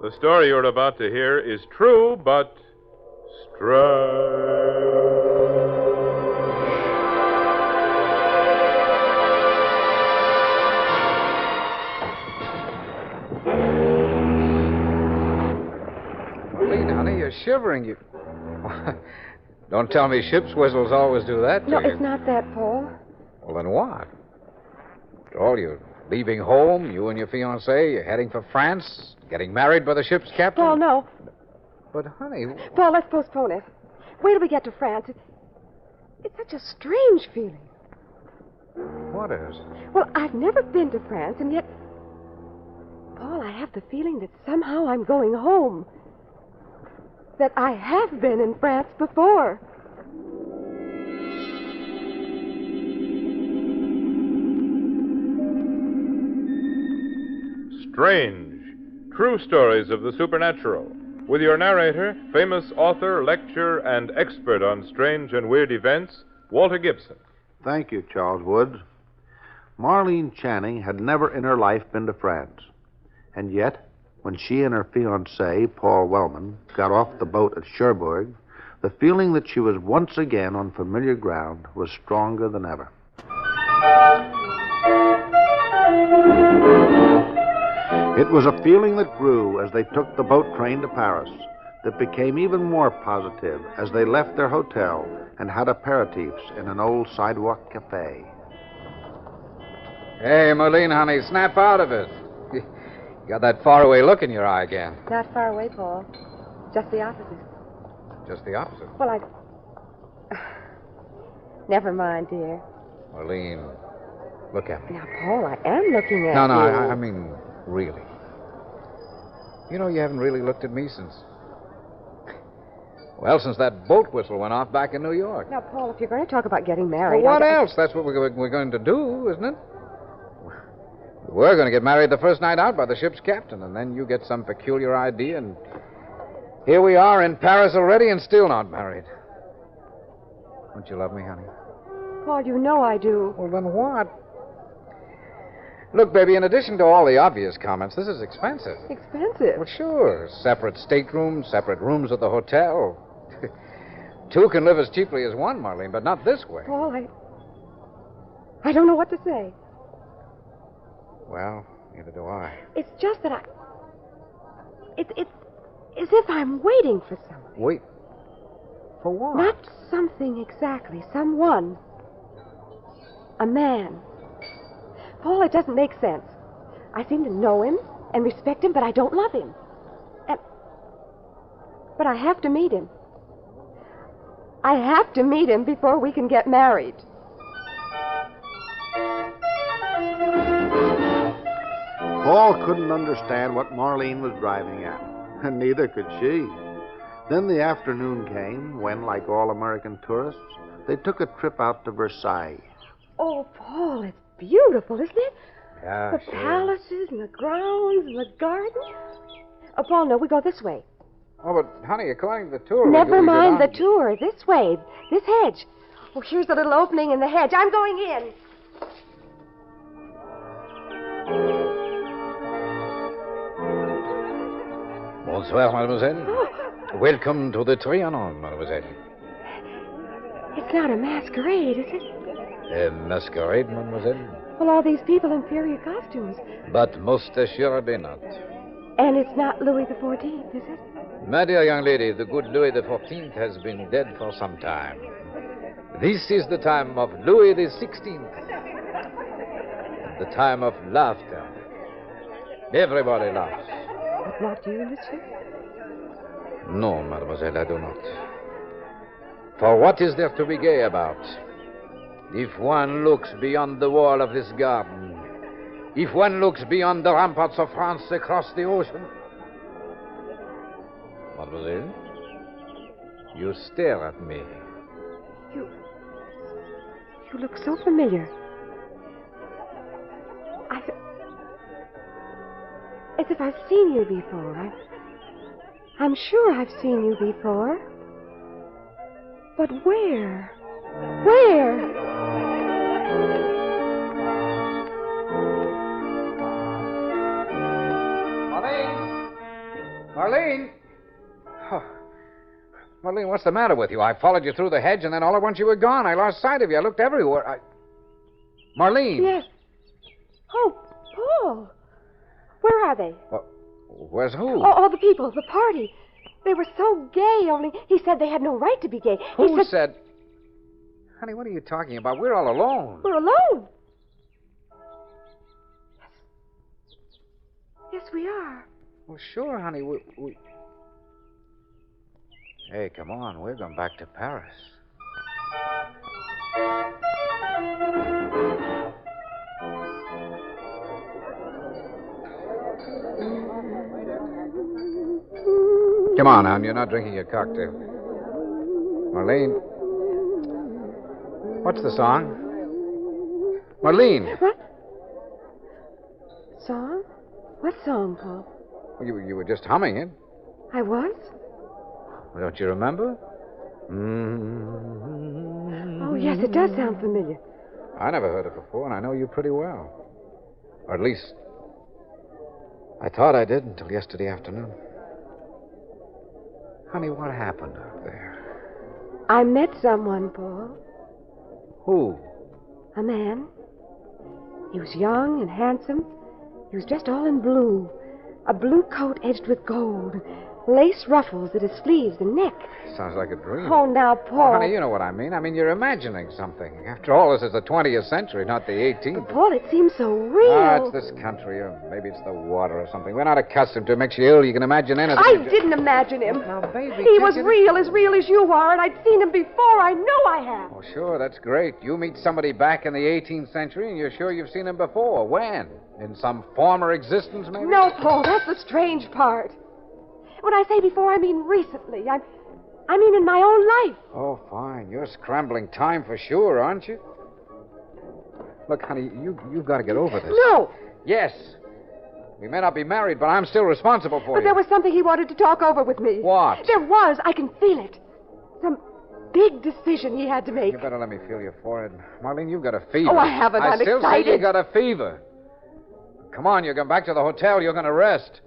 The story you're about to hear is true, but strange. Marlene, honey, you're shivering. You don't tell me ship's whistles always do that to No, you. it's not that, Paul. Well, then what? After all, you're leaving home, you and your fiancé, you're heading for France, getting married by the ship's captain. Paul, no. But, honey... Paul, let's postpone it. Wait till we get to France. It's such a strange feeling. What is? Well, I've never been to France, and yet... Paul, I have the feeling that somehow I'm going home. That I have been in France before. Strange. True stories of the supernatural. With your narrator, famous author, lecturer, and expert on strange and weird events, Walter Gibson. Thank you, Charles Woods. Marlene Channing had never in her life been to France. And yet, when she and her fiancé, Paul Wellman, got off the boat at Cherbourg, the feeling that she was once again on familiar ground was stronger than ever. It was a feeling that grew as they took the boat train to Paris, that became even more positive as they left their hotel and had aperitifs in an old sidewalk cafe. Hey, Marlene, honey, snap out of it. You got that faraway look in your eye again. Not far away, Paul. Just the opposite. Just the opposite. Well, Never mind, dear. Marlene, look at me. Now, Paul, I am looking at No, you. I mean, really. You know, you haven't really looked at me since... Well, since that boat whistle went off back in New York. Now, Paul, if you're going to talk about getting married... Well, what else? That's what we're going to do, isn't it? We're going to get married the first night out by the ship's captain, and then you get some peculiar idea, and here we are in Paris already and still not married. Don't you love me, honey? Paul, you know I do. Well, then what? Look, baby, in addition to all the obvious comments, this is expensive. Expensive? Well, sure. Separate staterooms, separate rooms at the hotel. Two can live as cheaply as one, Marlene, but not this way. Paul, I don't know what to say. Well, neither do I. It's just that It's as if I'm waiting for something. Wait. For what? Not something exactly. Someone. A man. Paul, it doesn't make sense. I seem to know him and respect him, but I don't love him. But I have to meet him. I have to meet him before we can get married. Paul couldn't understand what Marlene was driving at, and neither could she. Then the afternoon came when, like all American tourists, they took a trip out to Versailles. Oh, Paul, it's beautiful, isn't it? Yeah, The palaces and the grounds and the garden. Oh, Paul, no, we go this way. Oh, but, honey, according to the tour... Never mind the tour. This way. This hedge. Oh, here's a little opening in the hedge. I'm going in. Bonsoir, mademoiselle. Oh, Welcome to the Trianon, mademoiselle. it's not a masquerade, is it? A masquerade, mademoiselle? Well, all these people in inferior costumes. But most assuredly not. And it's not Louis XIV, is it? My dear young lady, the good Louis XIV has been dead for some time. This is the time of Louis XVI. The time of laughter. Everybody laughs. But not you, monsieur? No, mademoiselle, I do not. For what is there to be gay about? If one looks beyond the wall of this garden, if one looks beyond the ramparts of France across the ocean... Mademoiselle, you stare at me. You look so familiar. As if I've seen you before. I'm sure I've seen you before. But where? Where? Marlene! Oh. Marlene, what's the matter with you? I followed you through the hedge, and then all at once you were gone. I lost sight of you. I looked everywhere. Marlene! Yes. Oh, Paul. Where are they? Well, where's who? Oh, the people, the party. They were so gay, only he said they had no right to be gay. Who said... Honey, what are you talking about? We're all alone. We're alone. Yes, we are. Well, sure, honey. We... Hey, come on. We're going back to Paris. Come on, Anne. You're not drinking your cocktail. Marlene. What's the song? Marlene. What? Song? What song, Paul? You were just humming it. I was? Well, don't you remember? Oh, yes, it does sound familiar. I never heard it before, and I know you pretty well. Or at least, I thought I did until yesterday afternoon. Honey, what happened out there? I met someone, Paul. Who? A man. He was young and handsome. He was dressed all in blue. A blue coat edged with gold. Lace ruffles at his sleeves and neck. Sounds like a dream. Oh, now, Paul. Honey, you know what I mean. I mean, you're imagining something. After all, this is the 20th century, not the 18th. But, Paul, it seems so real. Ah, it's this country, or maybe it's the water or something. We're not accustomed to it. It makes you ill. You can imagine anything. I didn't imagine him. Now, baby, He was real as you are, and I'd seen him before. I know I have. Oh, sure, that's great. You meet somebody back in the 18th century, and you're sure you've seen him before. When? In some former existence, maybe? No, Paul, that's the strange part. When I say before, I mean recently. I mean in my own life. Oh, fine. You're scrambling time for sure, aren't you? Look, honey, you've got to get over this. No. Yes. We may not be married, but I'm still responsible for But you. there was something he wanted to talk over with me. What? There was. I can feel it. Some big decision he had to make. You better let me feel your forehead. Marlene, you've got a fever. Oh, I haven't. I'm still excited. say you got a fever. Come on, you're going back to the hotel. You're going to rest.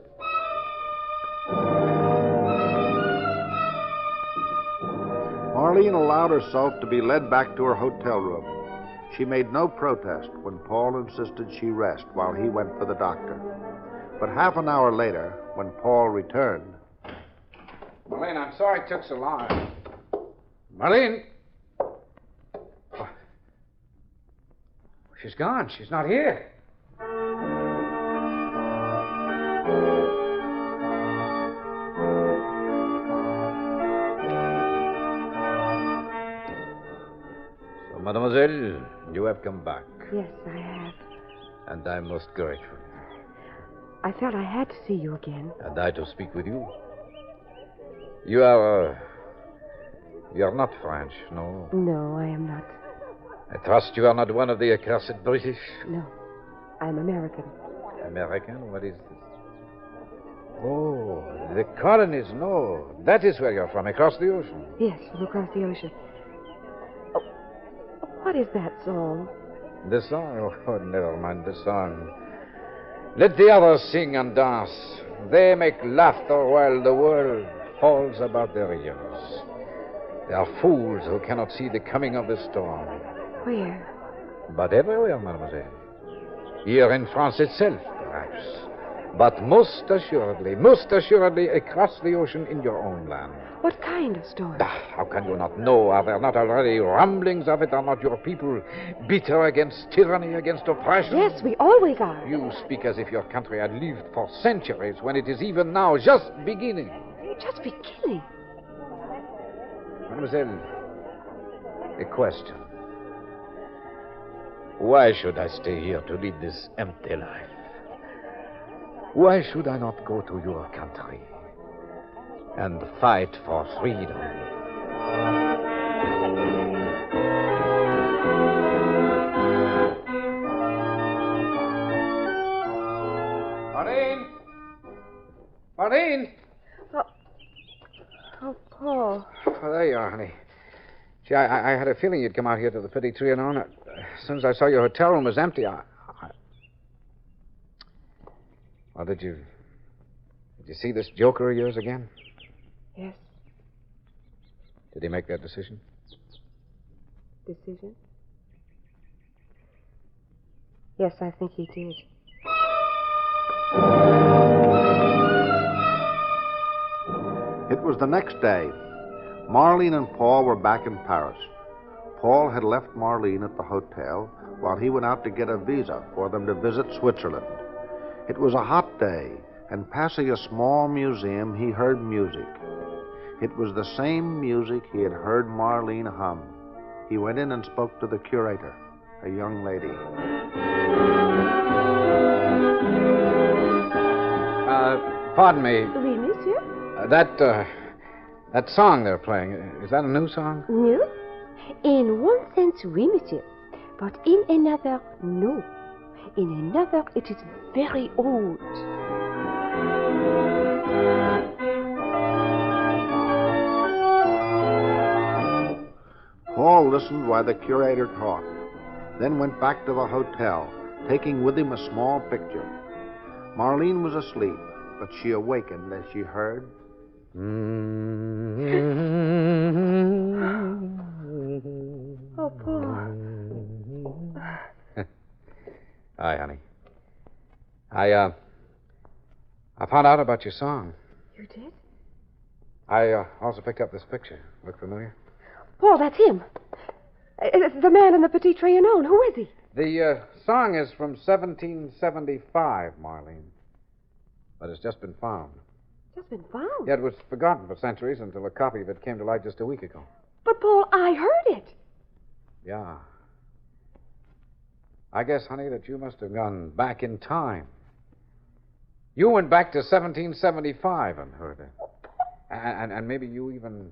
Marlene allowed herself to be led back to her hotel room. She made no protest when Paul insisted she rest while he went for the doctor. But half an hour later, when Paul returned... Marlene, I'm sorry it took so long. Marlene! Oh. She's gone. She's not here. Mademoiselle, you have come back. Yes, I have. And I'm most grateful. I felt I had to see you again. And I to speak with you. You're not French, no? No, I am not. I trust you are not one of the accursed British? No, I'm American. American? What is this? Oh, the colonies, no. That is where you're from, across the ocean. Yes, from across the ocean. What is that song? The song? Oh, never mind the song. Let the others sing and dance. They make laughter while the world falls about their ears. They are fools who cannot see the coming of the storm. Where? But everywhere, mademoiselle. Here in France itself, perhaps. But most assuredly across the ocean in your own land. What kind of storm? How can you not know? Are there not already rumblings of it? Are not your people bitter against tyranny, against oppression? Yes, we always are. You speak as if your country had lived for centuries when it is even now just beginning. Just beginning? Mademoiselle, a question. Why should I stay here to lead this empty life? Why should I not go to your country and fight for freedom? Marlene! Marlene! Oh, Paul. Oh, there you are, honey. Gee, I had a feeling you'd come out here to the Petit Trianon. As soon as I saw your hotel room was empty, Well, did you Did you see this joker of yours again? Yes. Did he make that decision? Decision? Yes, I think he did. It was the next day. Marlene and Paul were back in Paris. Paul had left Marlene at the hotel while he went out to get a visa for them to visit Switzerland. It was a hot day, and passing a small museum, he heard music. It was the same music he had heard Marlene hum. He went in and spoke to the curator, a young lady. Pardon me. Oui, monsieur? That song they're playing, is that a new song? New? In one sense, oui, monsieur. But in another, no. In another, it is very old. Paul listened while the curator talked, then went back to the hotel, taking with him a small picture. Marlene was asleep, but she awakened as she heard. Oh, Paul. Hi, honey. I found out about your song. You did? I also picked up this picture. Look familiar? Paul, that's him. It's the man in the Petit Trianon. Who is he? The song is from 1775, Marlene. But it's just been found. Just been found. Yeah, it was forgotten for centuries until a copy of it came to light just a week ago. But, Paul, I heard it. Yeah. I guess, honey, that you must have gone back in time. You went back to 1775 and heard it. And maybe you even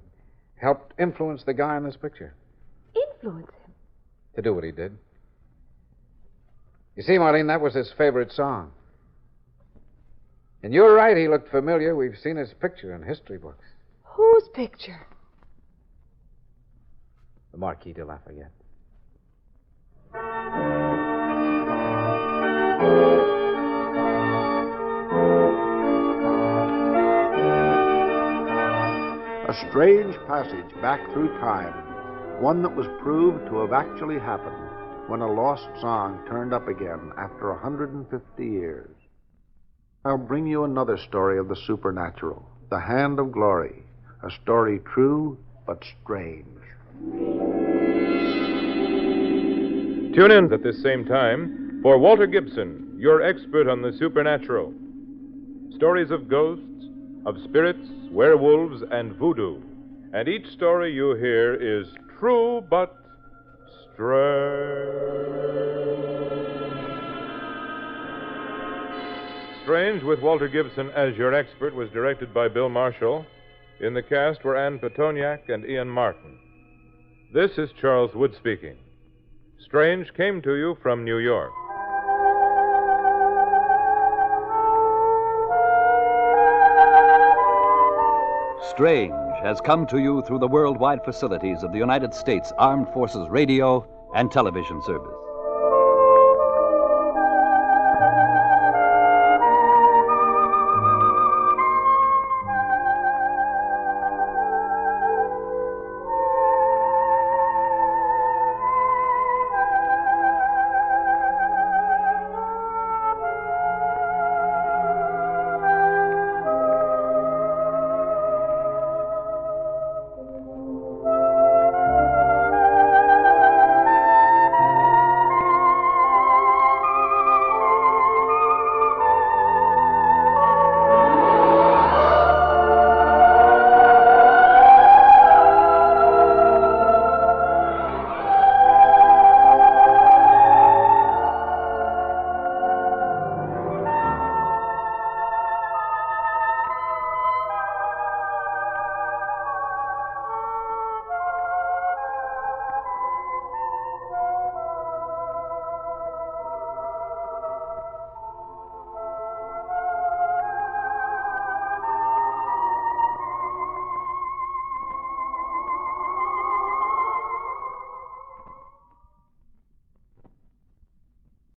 helped influence the guy in this picture. Influence him? To do what he did. You see, Marlene, that was his favorite song. And you're right, he looked familiar. We've seen his picture in history books. Whose picture? The Marquis de Lafayette. A strange passage back through time, one that was proved to have actually happened when a lost song turned up again after 150 years. I'll bring you another story of the supernatural, The Hand of Glory, a story true but strange. Tune in at this same time for Walter Gibson, your expert on the supernatural. Stories of ghosts, of spirits, werewolves, and voodoo. And each story you hear is true but Strange with Walter Gibson as your expert was directed by Bill Marshall. In the cast were Ann Petoniak and Ian Martin. This is Charles Wood speaking. Strange came to you from New York. Strange has come to you through the worldwide facilities of the United States Armed Forces Radio and Television Service.